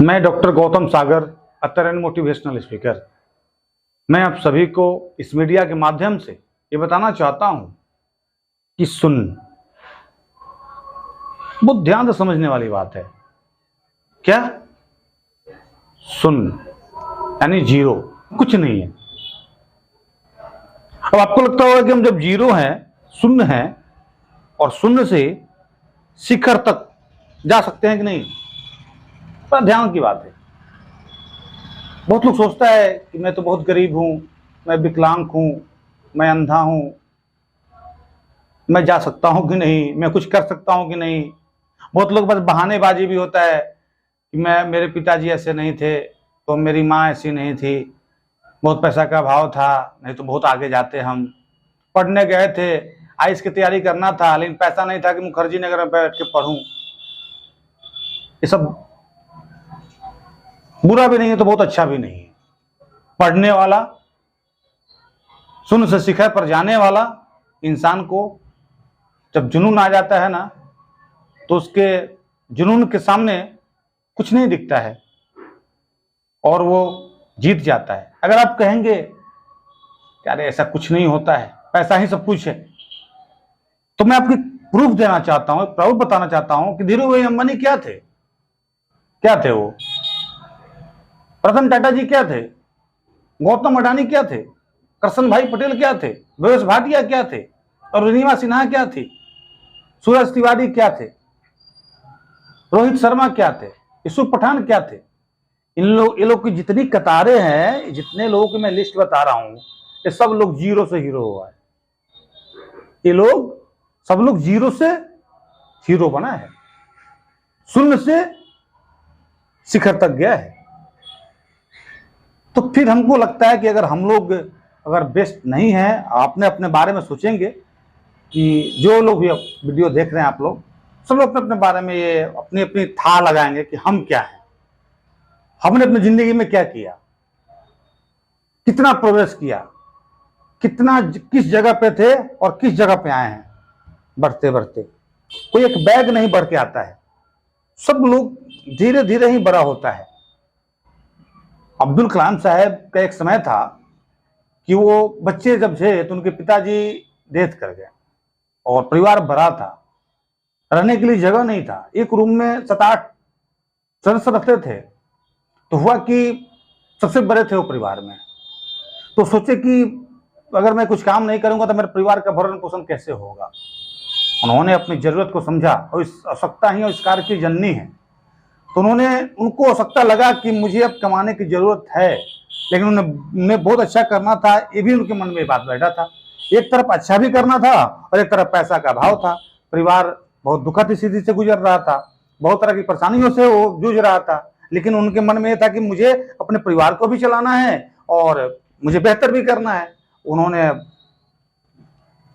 मैं doctor Gautam Sagar, author and motivational speaker. मैं आप सभी को इस मीडिया के माध्यम से ये बताना चाहता हूं कि सुन, बहुत ध्यान से समझने वाली बात है। क्या सुन यानी जीरो, कुछ नहीं है। अब आपको लगता होगा कि हम जब जीरो हैं, शून्य हैं, और शून्य से शिखर तक जा सकते हैं कि नहीं, पर ध्यान की बात है। बहुत लोग सोचता है कि मैं तो बहुत गरीब हूं, मैं विकलांग हूं, मैं अंधा हूं, मैं जा सकता हूं कि नहीं, मैं कुछ कर सकता हूं कि नहीं। बहुत लोग बस बहानेबाजी भी होता है कि मेरे पिताजी ऐसे नहीं थे, तो मेरी माँ ऐसी नहीं थी, बहुत पैसा का अभाव था, नहीं तो बहुत आगे जाते हम। पढ़ने गए थे, आईएएस की तैयारी करना था, लेकिन पैसा नहीं था कि मुखर्जी नगर में बैठ के पढ़ूं। ये सब बुरा भी नहीं है तो बहुत अच्छा भी नहीं है। पढ़ने वाला, शून्य से शिखर पर जाने वाला इंसान को जब जुनून आ जाता है ना, तो उसके जुनून के सामने कुछ नहीं दिखता है और वो जीत जाता है। अगर आप कहेंगे यार ऐसा कुछ नहीं होता है, पैसा ही सब कुछ है, तो मैं आपको प्रूफ देना चाहता हूं, प्रूफ बताना चाहता हूं कि धीरूभाई अंबानी क्या थे। क्या थे वो? रतन टाटा जी क्या थे? गौतम अडानी क्या थे? करसन भाई पटेल क्या थे? वेश भाटिया क्या थे? और रीमा सिन्हा क्या थी? सूरज तिवारी क्या थे? रोहित शर्मा क्या थे? यूसुफ पठान क्या थे? ये लोग की जितनी कतारें हैं, जितने लोगों की मैं लिस्ट बता रहा हूं, ये सब लोग जीरो से हीरो हुआ है। ये लोग सब लोग जीरो से हीरो बना है, शून्य से शिखर तक गया है। तो फिर हमको लगता है कि अगर हम लोग अगर बेस्ट नहीं है, आपने अपने बारे में सोचेंगे कि जो लोग भी वीडियो देख रहे हैं, आप लोग सब लोग अपने अपने बारे में ये अपनी अपनी था लगाएंगे कि हम क्या हैं, हमने अपनी जिंदगी में क्या किया, कितना प्रोग्रेस किया, कितना किस जगह पे थे और किस जगह पे आए हैं बढ़ते बढ़ते। कोई एक बैग नहीं बढ़ के आता है, सब लोग धीरे धीरे ही बड़ा होता है। अब्दुल कलाम साहब का एक समय था कि वो बच्चे जब थे तो उनके पिताजी डेथ कर गए और परिवार भरा था, रहने के लिए जगह नहीं था, एक रूम में 7-8 सदस्य रहते थे। तो हुआ कि सबसे बड़े थे वो परिवार में, तो सोचे कि अगर मैं कुछ काम नहीं करूंगा तो मेरे परिवार का भरण पोषण कैसे होगा। उन्होंने अपनी जरूरत को समझा और इस आवश्यकता ही और इस कार्य की जननी है, तो उनको आवश्यकता लगा कि मुझे अब कमाने की जरूरत है, लेकिन उन्हें बहुत अच्छा करना था, ये भी उनके मन में बात बैठा था। एक तरफ अच्छा भी करना था और एक तरफ पैसा का अभाव था। परिवार बहुत दुखद स्थिति से गुजर रहा था, बहुत तरह की परेशानियों से वो जूझ रहा था, लेकिन उनके मन में यह था कि मुझे अपने परिवार को भी चलाना है और मुझे बेहतर भी करना है। उन्होंने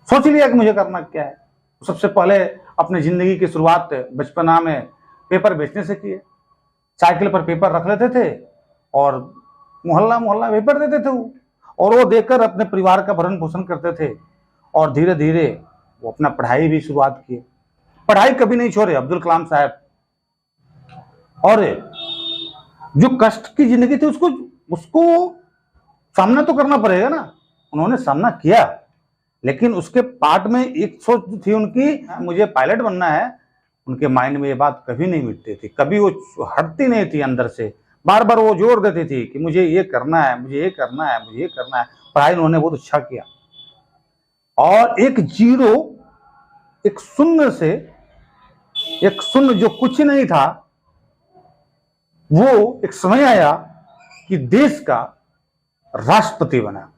सोच लिया कि मुझे करना क्या है। सबसे पहले अपनी जिंदगी की शुरुआत बचपना में पेपर बेचने से किए। साइकिल पर पेपर रख लेते थे और मोहल्ला मोहल्ला पेपर देते थे वो, और वो देकर अपने परिवार का भरण पोषण करते थे। और धीरे धीरे वो अपना पढ़ाई भी शुरुआत की। पढ़ाई कभी नहीं छोड़े अब्दुल कलाम साहब, और जो कष्ट की जिंदगी थी उसको सामना तो करना पड़ेगा ना। उन्होंने सामना किया, लेकिन उसके पार्ट में एक सोच थी उनकी, मुझे पायलट बनना है। उनके माइंड में ये बात कभी नहीं मिटती थी, कभी वो हटती नहीं थी अंदर से। बार बार वो जोर देती थी कि मुझे ये करना है, मुझे ये करना है, मुझे ये करना है। पढ़ाई उन्होंने बहुत अच्छा किया, और एक जीरो, एक शून्य से, एक शून्य जो कुछ नहीं था, वो एक समय आया कि देश का राष्ट्रपति बना।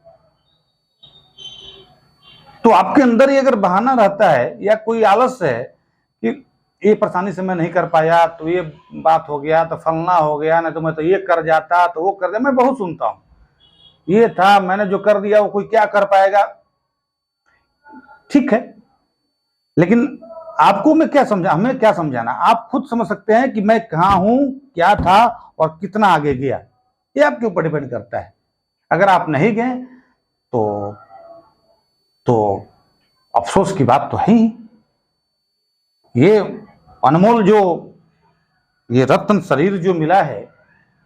तो आपके अंदर ये अगर बहाना रहता है या कोई आलस है कि ये परेशानी से मैं नहीं कर पाया, तो ये बात हो गया, तो फलना हो गया, ना तो मैं तो ये कर जाता, तो वो कर दिया। मैं बहुत सुनता हूं, ये था, मैंने जो कर दिया वो कोई क्या कर पाएगा। ठीक है, लेकिन आपको मैं क्या समझा, हमें क्या समझाना, आप खुद समझ सकते हैं कि मैं कहां हूं, क्या था और कितना आगे गया। ये आपके ऊपर डिपेंड करता है। अगर आप नहीं गए तो अफसोस की बात तो है ही। ये अनमोल जो ये रत्न शरीर जो मिला है,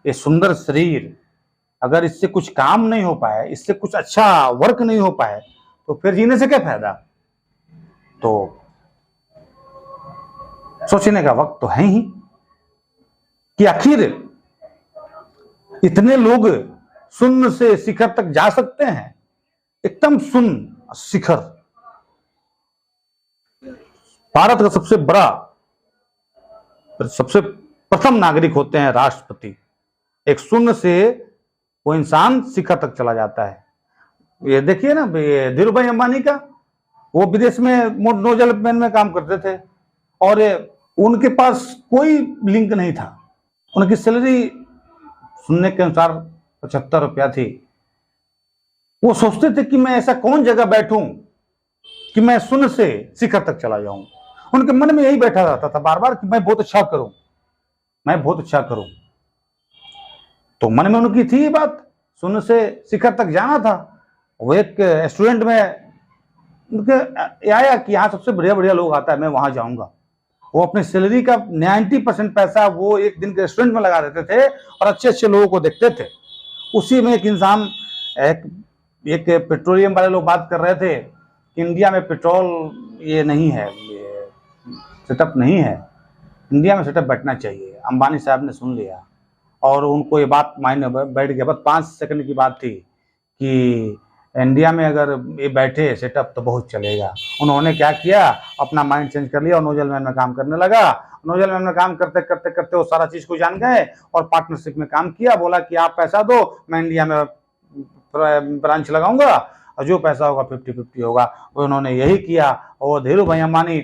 ये सुंदर शरीर, अगर इससे कुछ काम नहीं हो पाए, इससे कुछ अच्छा वर्क नहीं हो पाए, तो फिर जीने से क्या फायदा। तो सोचने का वक्त तो है ही कि आखिर इतने लोग शून्य से शिखर तक जा सकते हैं, एकदम शून्य शिखर। भारत का सबसे बड़ा, सबसे प्रथम नागरिक होते हैं राष्ट्रपति। एक शून्य से वो इंसान शिखर तक चला जाता है। ये देखिए ना, धीरू भाई अंबानी का, वो विदेश में नोजल मैन में काम करते थे और उनके पास कोई लिंक नहीं था। उनकी सैलरी सुनने के अनुसार 75 रुपया थी। वो सोचते थे कि मैं ऐसा कौन जगह बैठूं कि मैं शून्य से शिखर तक चला जाऊं। उनके मन में यही बैठा रहता था बार बार कि मैं बहुत अच्छा करूं, मैं बहुत अच्छा करूं। तो मन में उनकी थी ये बात, शून्य से शिखर तक जाना था। वो एक रेस्टोरेंट में उनके आया कि यहाँ सबसे बढ़िया बढ़िया लोग आता है, मैं वहां जाऊंगा। वो अपनी सैलरी का 90% पैसा वो एक दिन के रेस्टोरेंट में लगा देते थे और अच्छे अच्छे लोगों को देखते थे। उसी में एक इंसान, एक पेट्रोलियम वाले लोग बात कर रहे थे कि इंडिया में पेट्रोल ये नहीं है, ये सेटअप नहीं है, इंडिया में सेटअप बैठना चाहिए। अंबानी साहब ने सुन लिया और उनको ये बात मायने बैठ गया। बस 5 सेकंड की बात थी कि इंडिया में अगर ये बैठे सेटअप तो बहुत चलेगा। उन्होंने क्या किया, अपना माइंड चेंज कर लिया और नोजल मैन में काम करने लगा। नोजल मैन में काम करते करते करते वो सारा चीज को जान गए और पार्टनरशिप में काम किया। बोला कि आप पैसा दो, मैं इंडिया में ब्रांच लगाऊंगा और जो पैसा होगा 50-50 होगा। उन्होंने यही किया और धीरू भाई अंबानी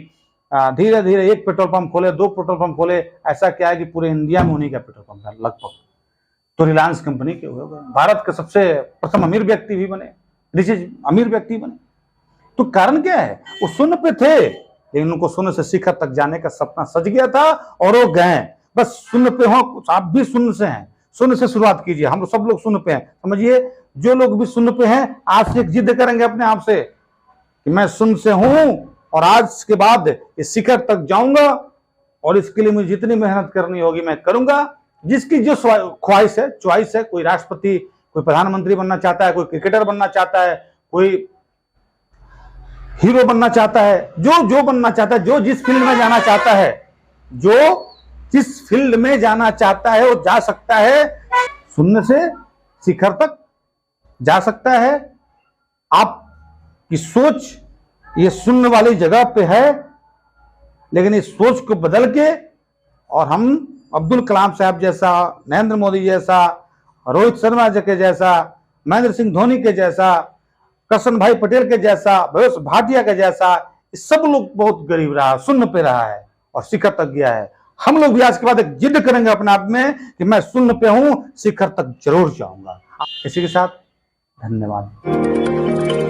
धीरे धीरे 1 पेट्रोल पंप खोले, 2 पेट्रोल पंप खोले। ऐसा क्या है कि पूरे इंडिया में उन्हीं का पेट्रोल पंप है लगभग। तो रिलायंस कंपनी के हुए, भारत के सबसे प्रथम अमीर व्यक्ति भी बने, रिचेज अमीर व्यक्ति बने। तो कारण क्या है, वो शून्य पे थे लेकिन उनको शून्य से शिखर तक जाने का सपना सज गया था और वो गए। बस शून्य पे हो, आप भी शून्य से हैं, शून्य से शुरुआत कीजिए। हम सब लोग शून्य पे हैं, समझिए। जो लोग भी शून्य पे हैं, आज से एक जिद करेंगे अपने आप से कि मैं शून्य से हूं और आज के बाद इस शिखर तक जाऊंगा और इसके लिए मुझे जितनी मेहनत करनी होगी मैं करूंगा। जिसकी जो ख्वाहिश है, चॉइस है, कोई राष्ट्रपति, कोई प्रधानमंत्री बनना चाहता है, कोई क्रिकेटर बनना चाहता है, कोई हीरो बनना चाहता है, जो बनना चाहता है, जो जिस फील्ड में जाना चाहता है, जो जिस फील्ड में जाना चाहता है वो जा सकता है, शून्य से शिखर तक जा सकता है। आपकी सोच ये शून्य वाली जगह पे है, लेकिन इस सोच को बदल के और हम अब्दुल कलाम साहब जैसा, नरेंद्र मोदी जैसा, रोहित शर्मा जी के जैसा, महेंद्र सिंह धोनी के जैसा, कृष्ण भाई पटेल के जैसा, भवेश भाटिया के जैसा, सब लोग बहुत गरीब रहा, शून्य पे रहा है और शिखर तक गया है। हम लोग भी आज के बाद एक जिद करेंगे अपने आप में कि मैं शून्य पे हूं, शिखर तक जरूर जाऊंगा। इसी के साथ धन्यवाद।